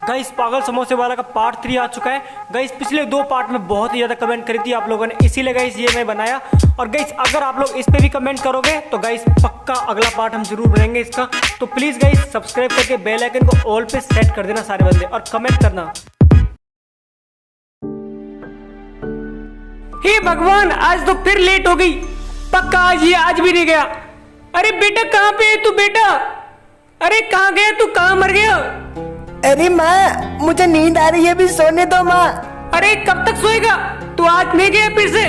Guys पागल समोसे वाला का पार्ट 3 आ चुका है। गाइस पिछले 2 पार्ट में बहुत ही ज्यादा कमेंट करी थी आप लोगों ने, इसीलिए गाइस ये मैं बनाया। और गाइस अगर आप लोग इस पे भी कमेंट करोगे तो गाइस पक्का अगला पार्ट हम जरूर बनाएंगे इसका। तो प्लीज गाइस सब्सक्राइब करके बेल आइकन को ऑल पे सेट कर देना सारे बंदे, और कमेंट करना। हे भगवान, आज तो फिर लेट हो गई। पक्का आज भी नहीं गया। अरे बेटा कहाँ पे है तू बेटा? अरे कहाँ गया तू, कहाँ मर गया? अरे माँ मुझे नींद आ रही है, अभी सोने दो माँ। अरे कब तक सोएगा तू? आज नहीं गया फिर से?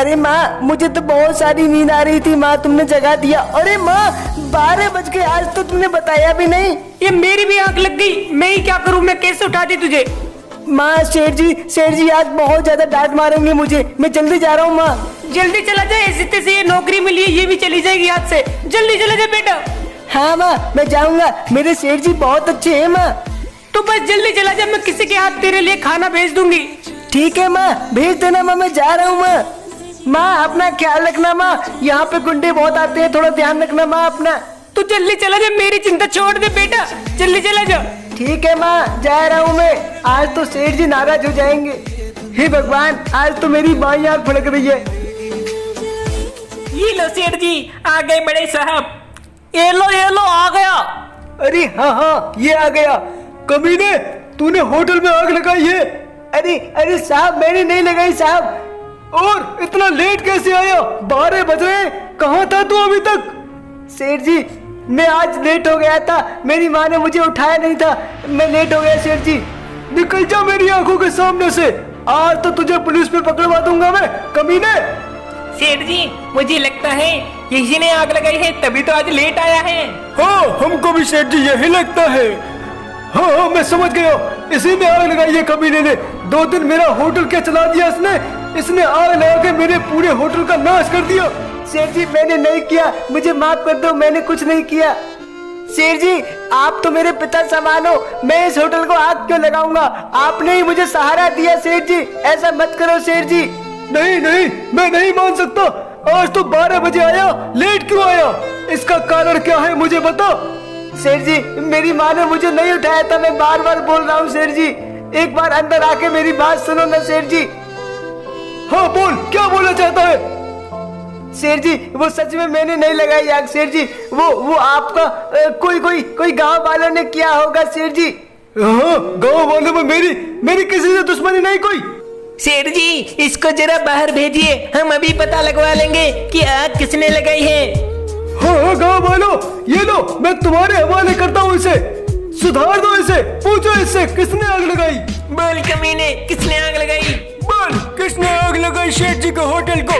अरे माँ मुझे तो बहुत सारी नींद आ रही थी माँ, तुमने जगा दिया। अरे माँ 12 बज गए, आज तो तुमने बताया भी नहीं। ये मेरी भी आंख लग गई, मैं ही क्या करूँ, मैं कैसे उठा दी तुझे? माँ सेठ जी आज बहुत ज्यादा डांट मारेंगे मुझे, मैं जल्दी जा रहा हूँ माँ। जल्दी चला जाए, ऐसे तैसे ये नौकरी मिली है, ये भी चली जाएगी आज से। जल्दी चला जाए बेटा। हाँ माँ मैं जाऊंगा, मेरे सेठ जी बहुत अच्छे हैं माँ। तो बस जल्दी चला जाए, मैं किसी के हाथ तेरे लिए खाना भेज दूंगी। ठीक है माँ, भेज देना माँ, मैं जा रहा हूँ माँ। माँ अपना ख्याल रखना माँ, यहाँ पे गुंडे बहुत आते हैं, थोड़ा ध्यान रखना माँ अपना। तू जल्दी चला जा, मेरी चिंता छोड़ दे बेटा, जल्दी चला जा। ठीक है माँ, जा रहा हूँ मैं। आज तो सेठ जी नाराज हो जाएंगे। हे भगवान, आज तो मेरी बाईं आंख फड़क रही है। ये लो सेठ जी आ गए बड़े साहब। ये लो आ गया। अरे हाँ ये आ गया। कमीने तूने होटल में आग लगाई है? अरे साहब मैंने नहीं लगाई साहब। और इतना लेट कैसे आया? 12 बज रहे, कहाँ था तू अभी तक? सेठ जी मैं आज लेट हो गया था, मेरी माँ ने मुझे उठाया नहीं था, मैं लेट हो गया सेठ जी। निकल जा मेरी आंखों के सामने से, आज तो तुझे पुलिस में पकड़वा दूंगा मैं कमीने। सेठ जी मुझे लगता है यही ने आग लगाई है, तभी तो आज लेट आया है। हाँ हमको भी सेठ जी यही लगता है। हाँ मैं समझ गया, इसी ने आग लगाई है कमीने ने। 2 दिन मेरा होटल क्या चला दिया इसने आग लगा के मेरे पूरे होटल का नाश कर दिया। सेठ जी मैंने नहीं किया, मुझे माफ कर दो, मैंने कुछ नहीं किया। सेठ जी आप तो मेरे पिता समान हो, मैं इस होटल को आग क्यों लगाऊंगा? आपने ही मुझे सहारा दिया सेठ जी, ऐसा मत करो सेठ जी। नहीं मैं नहीं मान सकता। आज तो 12 बजे आया, लेट क्यों आया? इसका कारण क्या है मुझे बताओ। सेठ जी मेरी माँ ने मुझे नहीं उठाया था, मैं बार बार बोल रहा हूँ सेठ जी, एक बार अंदर आके मेरी बात सुनो ना सेठ जी। हाँ बोल, क्या बोलना चाहता है? सेठ जी वो सच में मैंने नहीं लगाई आग सेठ जी, वो आपका कोई गांव वालों ने किया होगा सेठ जी। हाँ गांव वालों में मेरी किसी से दुश्मनी नहीं कोई। सेठ जी इसको जरा बाहर भेजिए, हम अभी पता लगवा लेंगे कि आग किसने लगाई है। हाँ गांव वालों ये लो, मैं तुम्हारे हवाले करता हूँ इसे, सुधार दो इसे, पूछो इससे किसने आग लगाई। बोल कमीने, किसने आग लगाई? बोल किसने आग लगाई सेठ जी के होटल को?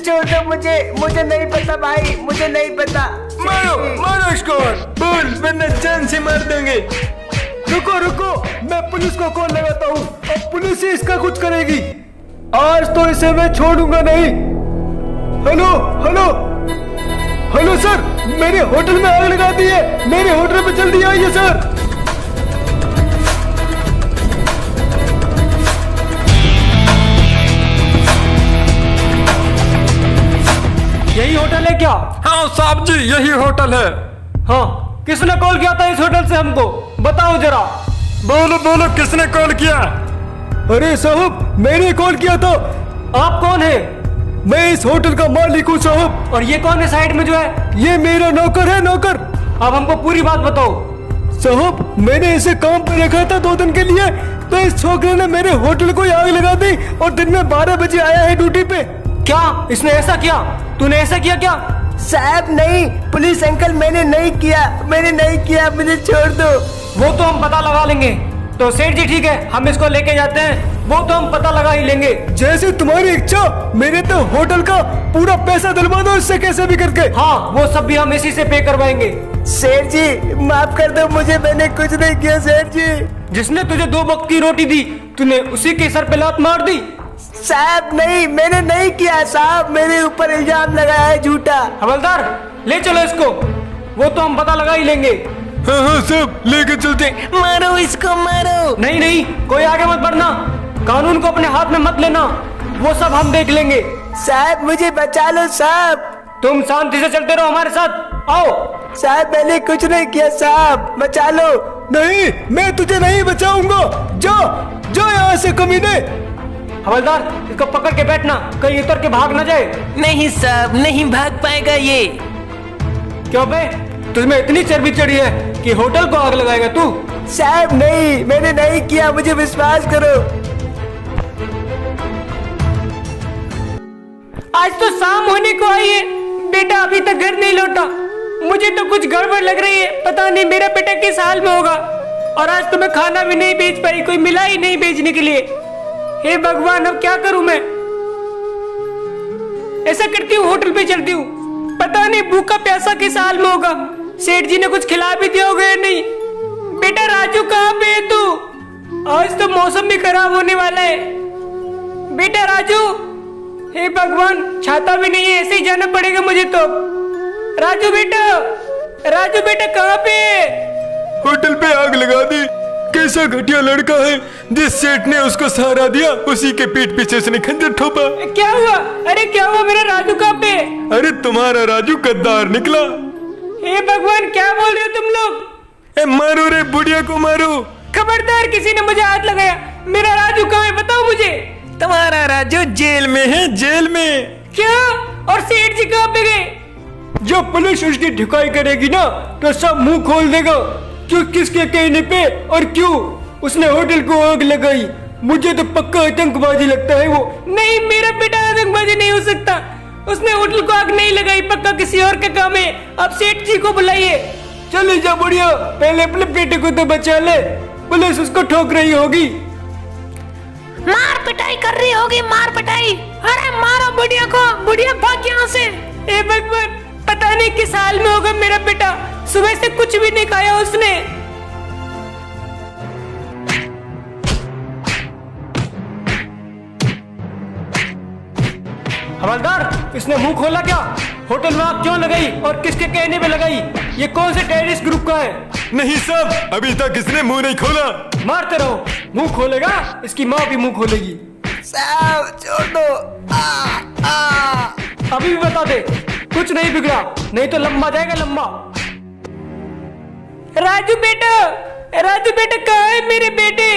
छोड़ दो, मुझे नहीं पता भाई, मुझे नहीं पता। मारो इसको, बोल वरना जान से मार देंगे। रुको मैं पुलिस को कॉल लगाता हूँ, अब पुलिस ही इसका कुछ करेगी। आज तो इसे मैं छोड़ूंगा नहीं। हेलो सर, मेरे होटल में आग लगा दी है, मेरे होटल पे जल्दी आइए सर। यही होटल है क्या? हाँ साहब जी यही होटल है। हाँ किसने कॉल किया था इस होटल से, हमको बताओ जरा। बोलो किसने कॉल किया? अरे साहब मैंने कॉल किया था। आप कौन है? मैं इस होटल का मालिक हूँ साहब। और ये कौन है साइड में जो है? ये मेरा नौकर है, नौकर। अब हमको पूरी बात बताओ। साहब मैंने इसे काम पे रखा था 2 दिन के लिए, तो इस छोकरे ने मेरे होटल को आग लगा दी और दिन में 12 बजे आया है ड्यूटी पे। क्या इसने ऐसा किया? तूने ऐसा किया क्या? साहब नहीं, पुलिस अंकल मैंने नहीं किया, मुझे छोड़ दो। वो तो हम पता लगा लेंगे। तो सेठ जी ठीक है, हम इसको लेके जाते हैं, वो तो हम पता लगा ही लेंगे। जैसे तुम्हारी इच्छा, मेरे तो होटल का पूरा पैसा दिलवा दो इससे कैसे भी करके। हाँ वो सब भी हम इसी से पे करवाएंगे। सेठ जी माफ कर दो मुझे, मैंने कुछ नहीं किया सेठ जी। जिसने तुझे 2 वक्त की रोटी दी, तूने उसी के सर पे लात मार दी। साहब नहीं, मैंने नहीं किया साहब, मेरे ऊपर इल्जाम लगाया है झूठा। हवलदार ले चलो इसको, वो तो हम पता लगा ही लेंगे। हाँ सब लेके चलते। मारो इसको मारो। नहीं कोई आगे मत बढ़ना, कानून को अपने हाथ में मत लेना, वो सब हम देख लेंगे। साहब मुझे बचा लो साहब। तुम शांति से चलते रहो हमारे साथ, आओ। साहब मैंने कुछ नहीं किया साहब, बचा लो। नहीं, मैं तुझे नहीं बचाऊंगा। जा जा यहाँ से कमीने। हवलदार, इसको पकड़ के बैठना, कहीं उतर के भाग ना जाए। नहीं साहब, नहीं भाग पाएगा ये। क्यों बे, तुझमें इतनी चर्बी चढ़ी है कि होटल को आग लगाएगा तू? साहब नहीं, मैंने नहीं किया, मुझे विश्वास करो। आज तो शाम होने को आई है, बेटा अभी तक घर नहीं लौटा। मुझे तो कुछ गड़बड़ लग रही है, पता नहीं मेरा बेटा किस हाल में होगा। और आज तो मैं खाना भी नहीं बेच पाई, कोई मिला ही नहीं बेचने के लिए। हे भगवान, अब क्या करूं मैं? ऐसा करती हूँ, होटल पे चलती हूँ, पता नहीं भूखा प्यासा किस हाल में होगा। सेठ जी ने कुछ खिला भी दिया होगा या नहीं। बेटा राजू, कहाँ पे है तू? आज तो मौसम भी खराब होने वाला है। बेटा राजू, हे भगवान, छाता भी नहीं है, ऐसे ही जाना पड़ेगा मुझे तो। राजू बेटा, राजू बेटा कहाँ पे है? होटल पे आग लगा दी। कैसा घटिया लड़का है, जिस सेठ ने उसको सहारा दिया उसी के पीठ पीछे उसने खंजर ठोका। क्या हुआ? अरे क्या हुआ? मेरा राजू कहाँ पे? अरे तुम्हारा राजू गद्दार निकला। हे भगवान, क्या बोल रहे हो तुम लोग? मारो रे, बुढ़िया को मारो। खबरदार, किसी ने मुझे हाथ लगाया। मेरा राजू कहाँ है, बताओ मुझे। तुम्हारा राजू जेल में है, जेल में। क्या? और सेठ जी कहाँ पे गए? जब पुलिस उसकी ढुकाई करेगी ना तो सब मुंह खोल देगा, क्यों, किसके कहने पे और क्यों उसने होटल को आग लगाई। मुझे तो पक्का आतंकवादी लगता है वो। नहीं, मेरा बेटा आतंकवादी नहीं हो सकता। उसने होटल को आग नहीं लगाई, पक्का किसी और का काम है। अब सेठ जी को बुलाइए। चले जा बुढ़िया, पहले अपने बेटे को तो बचा ले, पुलिस उसको ठोक रही होगी। मार पिटाई कर रही होगी, मार पिटाई। अरे मारो बुढ़िया को, बुढ़िया भाग यहाँ से। हे भगवान, पता नहीं किस हाल में होगा मेरा बेटा। सुबह से कुछ भी नहीं खाया उसने। हवलदार, इसने मुंह खोला क्या? होटल में आग क्यों लगाई और किसके कहने पे लगाई? ये कौन से टेररिस्ट ग्रुप का है? नहीं साहब, अभी तक इसने मुंह नहीं खोला। मारते रहो, मुंह खोलेगा इसकी माँ भी मुंह खोलेगी। साहब छोड़ दो। अभी भी बता दे, कुछ नहीं बिगड़ा, नहीं तो लंबा जाएगा लंबा। राजू बेटा, राजू बेटा कहाँ है मेरे बेटे?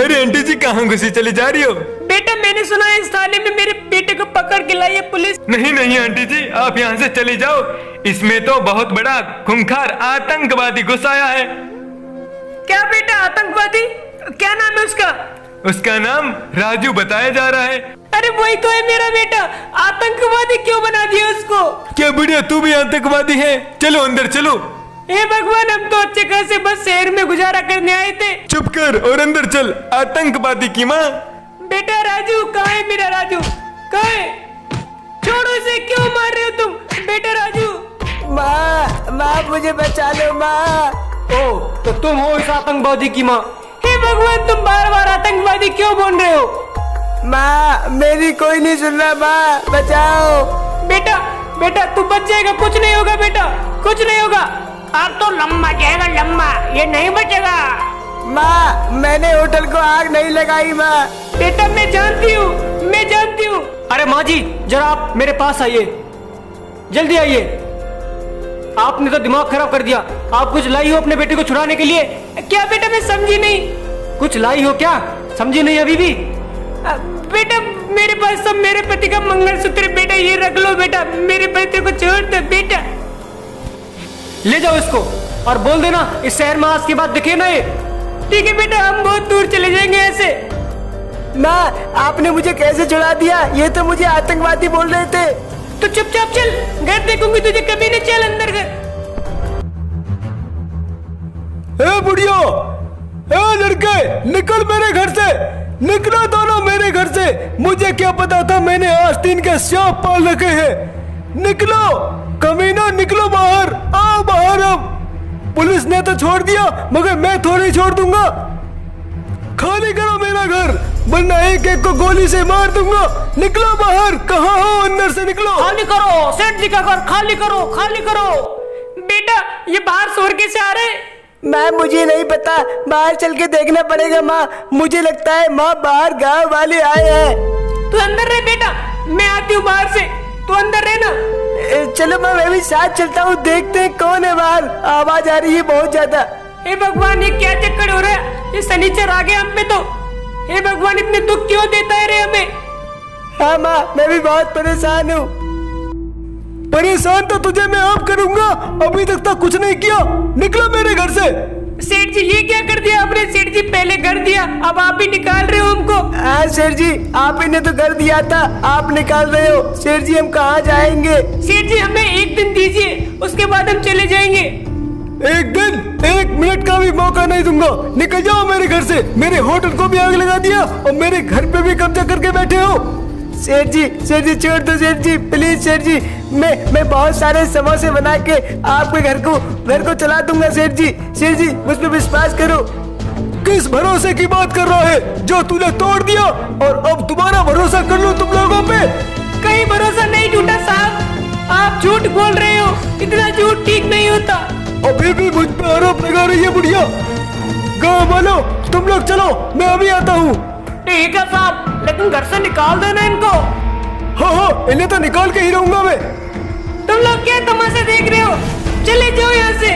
अरे आंटी जी, कहाँ घुसी चली जा रही हो? बेटा मैंने सुना है इस थाने में मेरे बेटे को पकड़ के लाई है पुलिस। नहीं नहीं आंटी जी, आप यहाँ से चली जाओ। इसमें तो बहुत बड़ा खूंखार आतंकवादी घुस आया है। क्या बेटा, आतंकवादी? क्या नाम है उसका? उसका नाम राजू बताया जा रहा है। अरे वही तो है मेरा बेटा, आतंकवादी क्यों बना दिया उसको? क्या बुढ़िया, तू भी आतंकवादी है? चलो अंदर चलो। हे भगवान, हम तो अच्छे खासे बस शहर में गुजारा करने आए थे। चुप कर और अंदर चल, आतंकवादी की माँ। बेटा राजू, कहाँ है मेरा राजू? कहाँ है? छोड़ो इसे, क्यों मार रहे हो तुम? बेटा राजू। माँ, माँ मुझे बचा लो माँ। ओ, तो तुम हो इस आतंकवादी की माँ। हे भगवान, तुम बार बार आतंकवादी क्यों बोल रहे हो? माँ, मेरी कोई नहीं सुन रहा, माँ बचाओ। बेटा, बेटा तू बच जाएगा, कुछ नहीं होगा बेटा, कुछ नहीं होगा। अब तो लंबा जाएगा लंबा, ये नहीं बचेगा। माँ, मैंने होटल को आग नहीं लगाई माँ। बेटा मैं जानती हूँ, मैं जानती हूँ। अरे माँ जी, जरा आप मेरे पास आइए, जल्दी आइए। आपने तो दिमाग खराब कर दिया। आप कुछ लाई हो अपने बेटे को छुड़ाने के लिए? क्या बेटा, मैं समझी नहीं। कुछ लाई हो क्या? समझी नहीं अभी भी? बेटा मेरे पास सब मेरे पति का मंगलसूत्र। बेटा ये रख लो बेटा, मेरे पति को छोड़ दो बेटा। ले जाओ इसको और बोल देना इस शहर में आज के बाद दिखे ना ये। ठीक है बेटा, हम बहुत दूर चले जाएंगे ऐसे। माँ, आपने मुझे कैसे छुड़ा दिया? ये तो मुझे आतंकवादी बोल रहे थे। तो चुपचाप चल, घर देखूंगी तुझे कभी नहीं। चल अंदर घर। ए बुढ़िया, ए लड़के, निकल मेरे घर से, निकलो दोनों मेरे घर से। मुझे क्या पता था मैंने आस्तीन के सांप पाल रखे हैं। निकलो कमीना, निकलो बाहर, आओ बाहर। अब पुलिस ने तो छोड़ दिया, मगर मैं थोड़ी छोड़ दूंगा। खाली करो मेरा घर, वरना एक एक को गोली से मार दूंगा। निकलो बाहर, कहाँ हो? अंदर से निकलो। खाली करो, सेठ जी का घर खाली करो, खाली करो। बेटा ये बाहर शोर कैसे आ रहे? माँ, मुझे नहीं पता, बाहर चल के देखना पड़ेगा। माँ, मुझे लगता है माँ बाहर गाँव वाले आए हैं। तू अंदर रह बेटा, मैं आती हूँ बाहर से, तू अंदर रहना। चलो माँ, मैं भी साथ चलता हूँ, देखते हैं कौन है बाहर। आवाज आ रही है बहुत ज्यादा। हे भगवान, ये क्या चक्कर हो रहा है? ये शनिचर आ गया हम पे तो। हे भगवान, इतने दुख क्यों देता है रे हमें? हाँ माँ, मैं भी बहुत परेशान हूँ। परेशान तो तुझे मैं अब करूंगा, अभी तक तो कुछ नहीं किया। निकलो मेरे घर से। सेठ जी, ये क्या कर दिया आपने? सेठ जी, पहले घर दिया, अब आप ही निकाल रहे हो हमको। हाँ सेठ जी, आप ही ने तो घर दिया था, आप निकाल रहे हो। सेठ जी, हम कहाँ जाएंगे? सेठ जी, हमें एक दिन दीजिए, उसके बाद हम चले जाएंगे। एक दिन? 1 मिनट का भी मौका नहीं दूंगा। निकल जाओ मेरे घर से। मेरे होटल को भी आग लगा दिया और मेरे घर पे भी कब्जा करके बैठे हो। सेठ जी छोड़ दो सेठ जी, प्लीज सेठ जी। मैं बहुत सारे समोसे बना के आपके घर को चला दूंगा सेठ जी, मुझ पे विश्वास करो। किस भरोसे की बात कर रहा है जो तूने तोड़ दिया, और अब तुम्हारा भरोसा कर लो तुम लोगों पे? कहीं भरोसा नहीं टूटा साहब, आप झूठ बोल रहे हो। इतना झूठ ठीक नहीं होता। अभी भी मुझ पे आरोप लगा रही है बुढ़िया। गाँव वालों, तुम लोग चलो, मैं अभी आता हूँ। ठीक है साहब, लेकिन घर से निकाल देना इनको। हाँ, इन्हें तो निकाल के ही रहूंगा मैं। तुम लोग क्या तमाशा देख रहे हो? चले जाओ यहाँ से।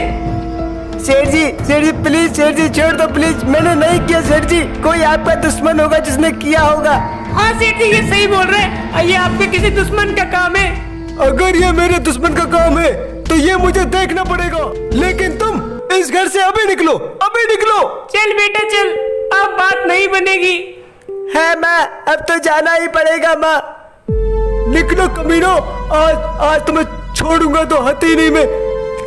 सेठ जी प्लीज, सेठ जी छोड़ दो प्लीज। मैंने नहीं किया सेठ जी, कोई आपका दुश्मन होगा जिसने किया होगा। हाँ सेठ जी, ये सही बोल रहे हैं, ये आपके किसी दुश्मन का काम है। अगर ये मेरे दुश्मन का काम है तो ये मुझे देखना पड़ेगा। लेकिन तुम इस घर से अभी निकलो, अभी निकलो। चल बेटा चल, अब बात नहीं बनेगी। है माँ, अब तो जाना ही पड़ेगा माँ। निकलो कमीनो, आज तुम्हें छोड़ूंगा तो हती नहीं मैं।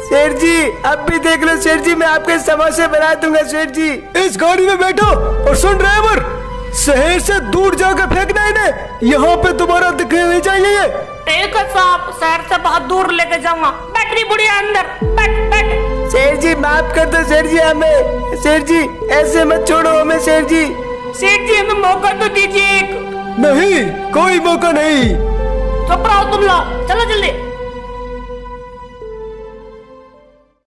सेठ जी, अब भी देख लो सेठ जी, मैं आपके समोसे बना दूंगा सेठ जी। इस गाड़ी में बैठो और सुन ड्राइवर, शहर से दूर जाकर फेंकना इन्हें, यहाँ पे दोबारा दिखने नहीं चाहिए। ठीक है साहब, शहर से बहुत दूर लेके जाऊंगा। बैटरी बुढ़िया अंदर, बैठ। सेठ जी माफ कर दो सेठ जी हमें। सेठ जी ऐसे मत छोड़ो हमें सेठ जी। सेठ जी, हमें मौका तो दीजिए एक। नहीं, कोई मौका नहीं। चुप रहो तुम लोग, चलो जल्दी।